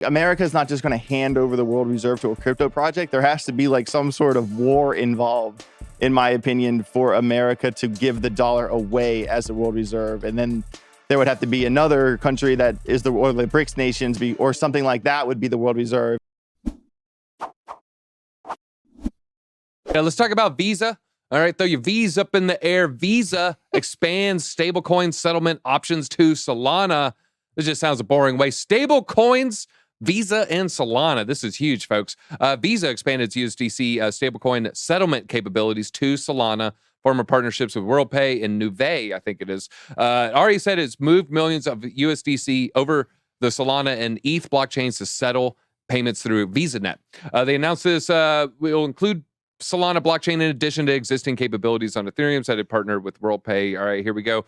America is not just going to hand over the world reserve to a crypto project. There has to be like some sort of war involved, in my opinion, for America to give the dollar away as the world reserve. And then there would have to be another country that is the BRICS nations or something like that would be the world reserve. Yeah, let's talk about Visa. All right, throw your V's up in the air. Visa expands stablecoin settlement options to Solana. This just sounds a boring way. Stablecoins, Visa and Solana. This is huge, folks. Visa expanded its USDC stablecoin settlement capabilities to Solana, former partnerships with WorldPay and Nuvei, I think it is. Already said it's moved millions of USDC over the Solana and ETH blockchains to settle payments through VisaNet. They announced this will include Solana blockchain in addition to existing capabilities on Ethereum, said it partnered with WorldPay. All right, here we go.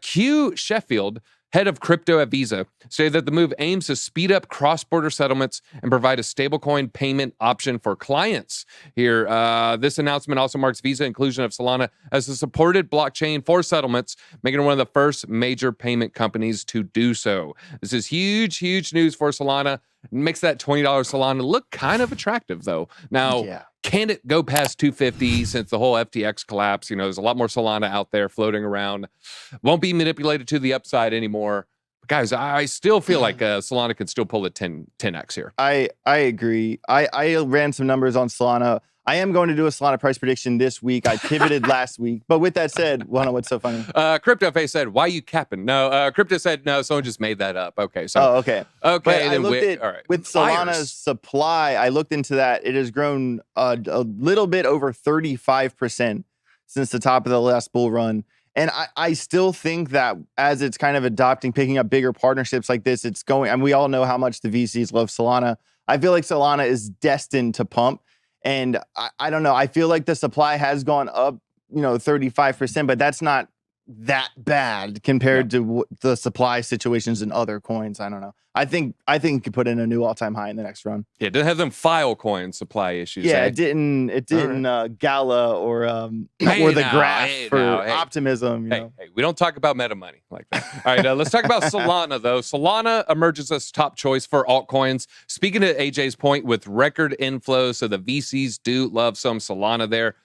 Q Sheffield, head of crypto at Visa, stated that the move aims to speed up cross-border settlements and provide a stablecoin payment option for clients. Here, this announcement also marks Visa inclusion of Solana as a supported blockchain for settlements, making it one of the first major payment companies to do so. This is huge, huge news for Solana. Makes that $20 Solana look kind of attractive, though. Now, can it go past 250 since the whole FTX collapse? You know, there's a lot more Solana out there floating around. Won't be manipulated to the upside anymore. But guys, I still feel like Solana can still pull a 10x here. I agree. I ran some numbers on Solana. I am going to do a Solana price prediction this week. I pivoted last week. But with that said, what's so funny? CryptoFace said, why you capping? No, Crypto said, no, someone just made that up. Okay. So, okay. Okay. But then I looked at, all right. with Solana's supply, I looked into that. It has grown a little bit over 35% since the top of the last bull run. And I still think that as it's kind of picking up bigger partnerships like this, it's going, and we all know how much the VCs love Solana. I feel like Solana is destined to pump. And I don't know. I feel like the supply has gone up, 35%, but that's not that bad compared to the supply situations in other coins. I don't know. I think you could put in a new all-time high in the next run. Yeah, it didn't have them file coin supply issues. Yeah, it didn't Gala or the graph for optimism. Hey, we don't talk about meta money like that. All right, let's talk about Solana, though. Solana emerges as top choice for altcoins. Speaking to AJ's point, with record inflows, so the VCs do love some Solana there.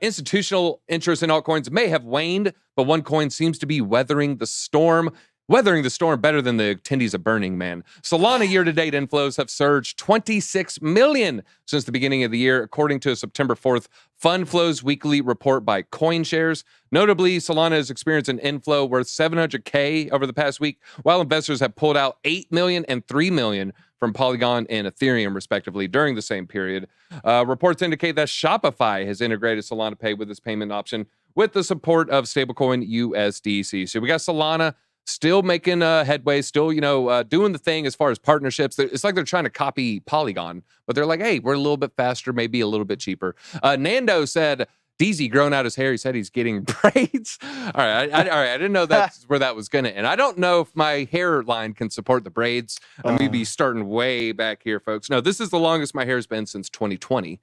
Institutional interest in altcoins may have waned, but one coin seems to be weathering the storm better than the attendees of Burning Man. Solana year-to-date inflows have surged 26 million since the beginning of the year, according to a September 4th Fund Flows Weekly report by CoinShares. Notably, Solana has experienced an inflow worth $700K over the past week, while investors have pulled out 8 million and 3 million from Polygon and Ethereum, respectively, during the same period. Reports indicate that Shopify has integrated Solana Pay with this payment option with the support of stablecoin USDC. So we got Solana still making headway, still, doing the thing as far as partnerships. It's like they're trying to copy Polygon, but they're like, hey, we're a little bit faster, maybe a little bit cheaper. Nando said, DZ growing out his hair. He said he's getting braids. All right. I didn't know that's where that was going to end. I don't know if my hairline can support the braids. I'm going to be starting way back here, folks. No, this is the longest my hair's been since 2020.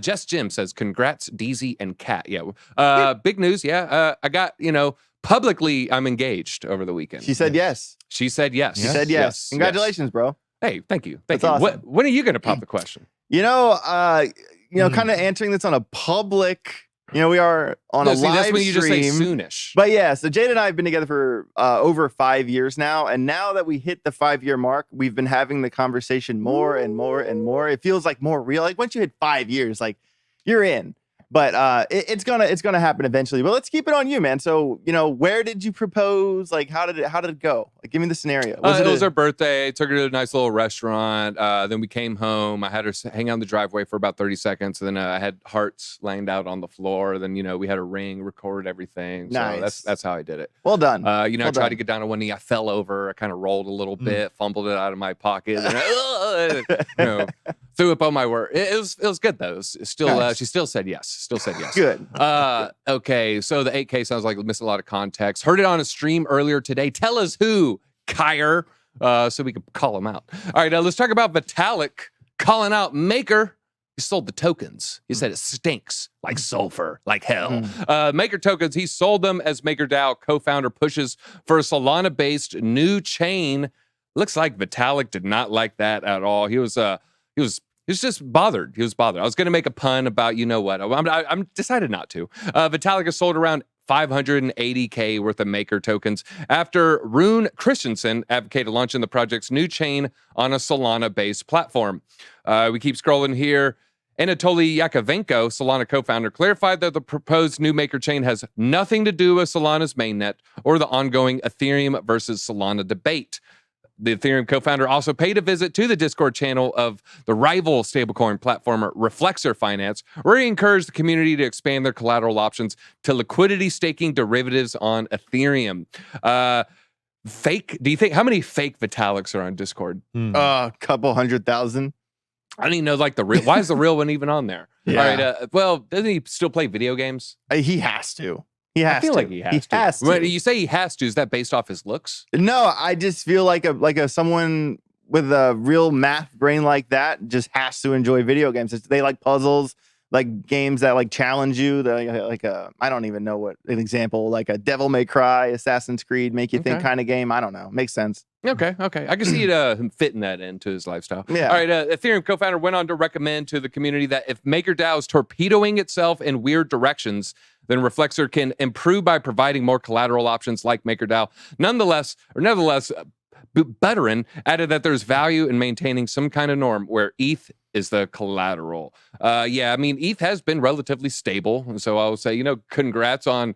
Jess Jim says, congrats, DZ and Kat. Yeah. Big news. Yeah. I got, publicly, I'm engaged over the weekend. She said yes. She said yes. She said yes. Congratulations, bro. Hey, thank you. That's awesome. When are you going to pop the question? Kind of answering this on a public, we are on a live that's when you just say stream. soonish. But yeah, so Jade and I have been together for over 5 years now. And now that we hit the 5-year mark, we've been having the conversation more and more and more. It feels like more real. Like once you hit 5 years, like you're in. But it's gonna happen eventually. But let's keep it on you, man. So where did you propose? Like how did it go? Like give me the scenario. It was her birthday. Took her to a nice little restaurant. Then we came home. I had her hang out in the driveway for about 30 seconds. And then I had hearts laying out on the floor. Then we had a ring, recorded everything. So nice. That's how I did it. Well done. I tried to get down on one knee. I fell over. I kind of rolled a little bit, fumbled it out of my pocket. And threw up on my word. It was good though. Still, nice. She still said yes. Good. Okay, so the 8K sounds like we missed a lot of context. Heard it on a stream earlier today. Tell us who, Kyr, so we could call him out. All right, let's talk about Vitalik calling out Maker. He sold the tokens. He said it stinks like sulfur, like hell. Maker tokens, he sold them as MakerDAO co-founder pushes for a Solana-based new chain looks like Vitalik did not like that at all. He was just bothered. He was bothered. I was going to make a pun about, you know what? I'm decided not to. Vitalik has sold around 580K worth of Maker tokens after Rune Christensen advocated launching the project's new chain on a Solana-based platform. We keep scrolling here. Anatoly Yakovenko, Solana co-founder, clarified that the proposed new Maker chain has nothing to do with Solana's mainnet or the ongoing Ethereum versus Solana debate. The Ethereum co-founder also paid a visit to the Discord channel of the rival stablecoin platform Reflexer Finance, where he encouraged the community to expand their collateral options to liquidity staking derivatives on Ethereum. Do you think, how many fake Vitaliks are on Discord? A couple 100,000. I don't even know, like, the real, why is the real one even on there? Yeah. All right, well, doesn't he still play video games? He has to. He has I feel to. like he has to. When you say he has to, is that based off his looks? No, I just feel like a someone with a real math brain like that just has to enjoy video games. They like puzzles, like games that like challenge you. I don't even know what an example, like a Devil May Cry, Assassin's Creed, make you think kind of game. I don't know. Makes sense. Okay. I can see him fitting that into his lifestyle. Yeah. All right. Ethereum co-founder went on to recommend to the community that if MakerDAO is torpedoing itself in weird directions, then Reflexer can improve by providing more collateral options like MakerDAO. Nevertheless, Butterin added that there's value in maintaining some kind of norm where ETH is the collateral. Yeah, I mean, ETH has been relatively stable. And so I would say, congrats on,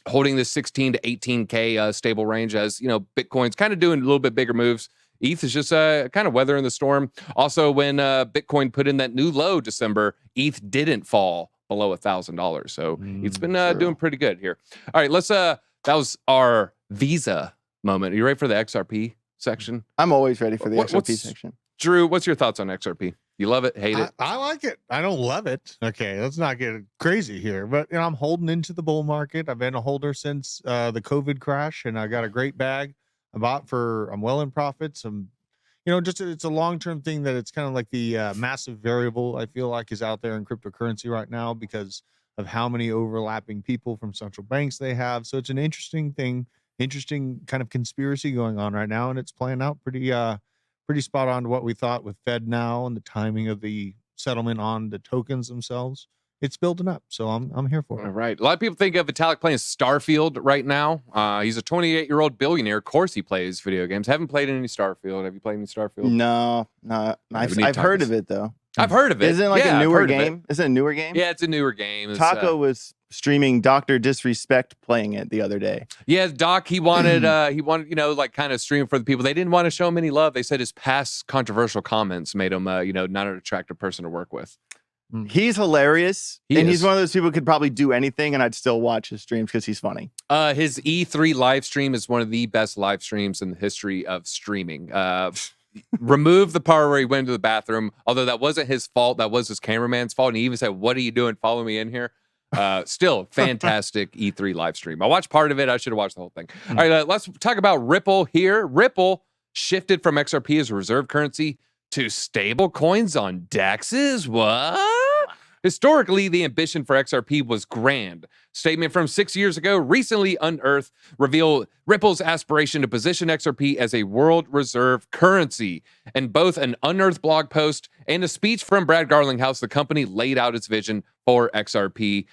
holding this 16 to 18K stable range as, Bitcoin's kind of doing a little bit bigger moves. ETH is just kind of weathering the storm. Also, when Bitcoin put in that new low December, ETH didn't fall below $1,000. So it's been doing pretty good here. All right, that was our Visa moment. Are you ready for the XRP section? I'm always ready for the XRP section. Drew, what's your thoughts on XRP? You love it, hate it? I like it. I don't love it. Okay, let's not get crazy here. But I'm holding into the bull market. I've been a holder since the COVID crash, and I got a great bag. I'm well in profits. It's a long-term thing that it's kind of like the massive variable I feel like is out there in cryptocurrency right now because of how many overlapping people from central banks they have. So it's an interesting thing, interesting kind of conspiracy going on right now, and it's playing out pretty spot on to what we thought with Fed now and the timing of the settlement on the tokens themselves. It's building up, so I'm here for it. All right. A lot of people think of Vitalik playing Starfield right now. He's a 28-year-old billionaire. Of course he plays video games. Haven't played any Starfield. Have you played any Starfield? No. I've heard of it, though. I've heard of it. Isn't it like a newer game? Isn't it a newer game? Yeah, it's a newer game. Taco was streaming Dr. Disrespect playing it the other day. Yeah, Doc, he wanted, kind of stream for the people. They didn't want to show him any love. They said his past controversial comments made him, not an attractive person to work with. He's hilarious. He's one of those people who could probably do anything, and I'd still watch his streams because he's funny. His E3 live stream is one of the best live streams in the history of streaming. Remove the part where he went to the bathroom, although that wasn't his fault. That was his cameraman's fault. And he even said, "What are you doing? Follow me in here." Still fantastic E3 live stream. I watched part of it. I should have watched the whole thing. All right, let's talk about Ripple here. Ripple shifted from XRP as a reserve currency to stable coins on DEXs. What? Historically, the ambition for XRP was grand. Statement from 6 years ago, recently unearthed, revealed Ripple's aspiration to position XRP as a world reserve currency. In both an unearthed blog post and a speech from Brad Garlinghouse, the company laid out its vision for XRP.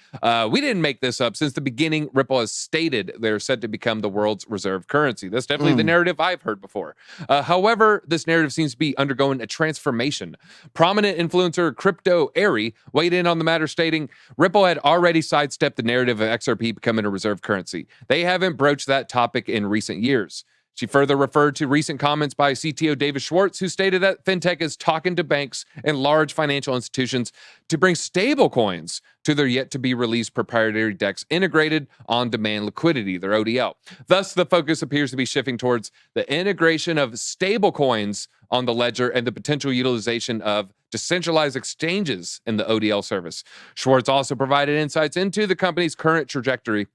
We didn't make this up. Since the beginning, Ripple has stated they're set to become the world's reserve currency. That's definitely the narrative I've heard before. However, this narrative seems to be undergoing a transformation. Prominent influencer Crypto Airy weighed in on the matter, stating Ripple had already sidestepped the narrative of XRP becoming a reserve currency. They haven't broached that topic in recent years. She further referred to recent comments by CTO David Schwartz, who stated that fintech is talking to banks and large financial institutions to bring stable coins to their yet-to-be-released proprietary DEX integrated on-demand liquidity, their ODL. Thus, the focus appears to be shifting towards the integration of stable coins on the ledger and the potential utilization of decentralized exchanges in the ODL service. Schwartz also provided insights into the company's current trajectory.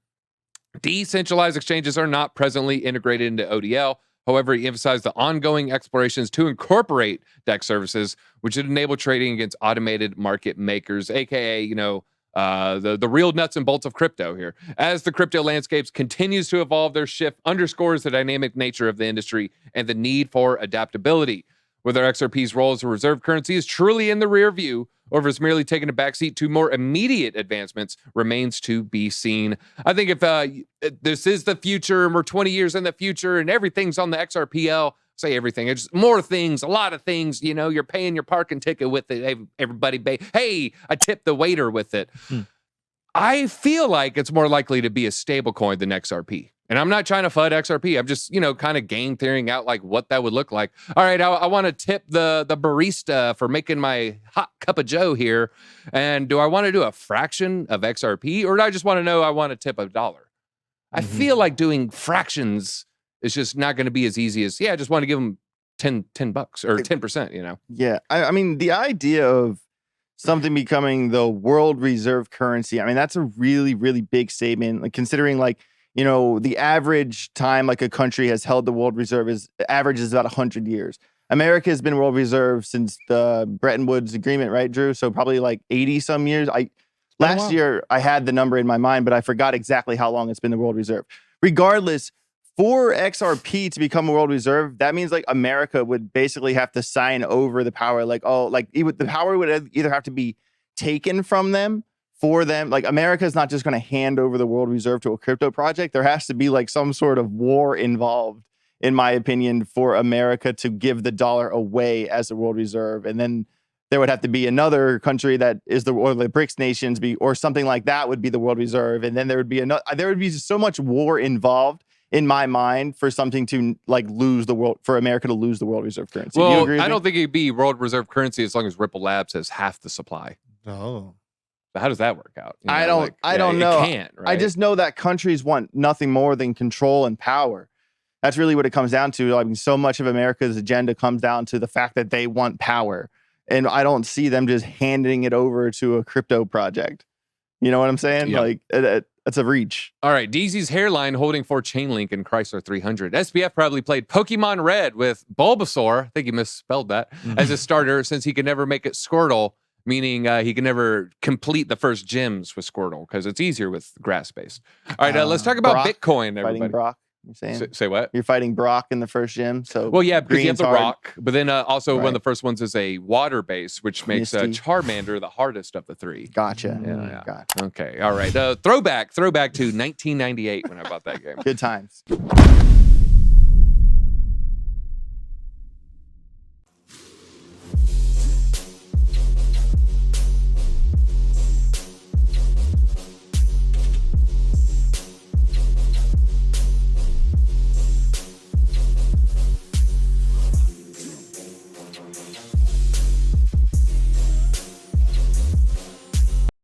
Decentralized exchanges are not presently integrated into ODL. However, he emphasized the ongoing explorations to incorporate DEX services, which would enable trading against automated market makers, aka, the real nuts and bolts of crypto here. As the crypto landscapes continues to evolve, their shift underscores the dynamic nature of the industry and the need for adaptability. Whether XRP's role as a reserve currency is truly in the rear view, or if it's merely taking a backseat to more immediate advancements, remains to be seen. I think if this is the future and we're 20 years in the future and everything's on the XRPL, say everything, it's more things, a lot of things, you know, you're paying your parking ticket with it, everybody, hey, I tipped the waiter with it. I feel like it's more likely to be a stable coin than XRP. And I'm not trying to FUD XRP. I'm just, you know, kind of game theorying out like what that would look like. All right, I want to tip the barista for making my hot cup of joe here. And do I want to do a fraction of XRP, or do I just want to know I want to tip $1? I feel like doing fractions is just not going to be as easy as, I just want to give them $10 or 10%, you know? Yeah. I mean, the idea of something becoming the world reserve currency, I mean, that's a really, really big statement. Like, considering, like, you know, the average time like a country has held the world reserve is about 100 years. America has been world reserve since the Bretton Woods Agreement, right, Drew? So probably like 80 some years. Last year I had the number in my mind, but I forgot exactly how long it's been the world reserve. Regardless, for XRP to become a world reserve, that means like America would basically have to sign over the power. Like, the power would either have to be taken from them, for them. Like, America is not just going to hand over the world reserve to a crypto project. There has to be like some sort of war involved, in my opinion, for America to give the dollar away as a world reserve. And then there would have to be another country that is the BRICS nations or something like that would be the world reserve. And then there would be so much war involved, in my mind, for something to like for America to lose the world reserve currency. Well, do you agree with I me? don't think it'd be world reserve currency as long as Ripple Labs has half the supply. Oh. How does that work out? I don't know. It can't, right? I just know that countries want nothing more than control and power. That's really what it comes down to. I mean, so much of America's agenda comes down to the fact that they want power. And I don't see them just handing it over to a crypto project. You know what I'm saying? Yep. Like, that's a reach. All right, DZ's hairline holding for Chainlink and Chrysler 300. SBF probably played Pokemon Red with Bulbasaur, I think he misspelled that, as a starter since he could never make it Squirtle, meaning he can never complete the first gyms with Squirtle because it's easier with grass-based. All right, let's talk about Brock, Bitcoin, everybody. Fighting Brock, you're saying? Say what? You're fighting Brock in the first gym. So, well, yeah, because you have green's the hard. rock, but then also one Right. of the first ones is a water base, which makes Misty. Charmander the hardest of the three. Gotcha. Yeah. Gotcha. Okay, all right. Throwback to 1998 when I bought that game. Good times.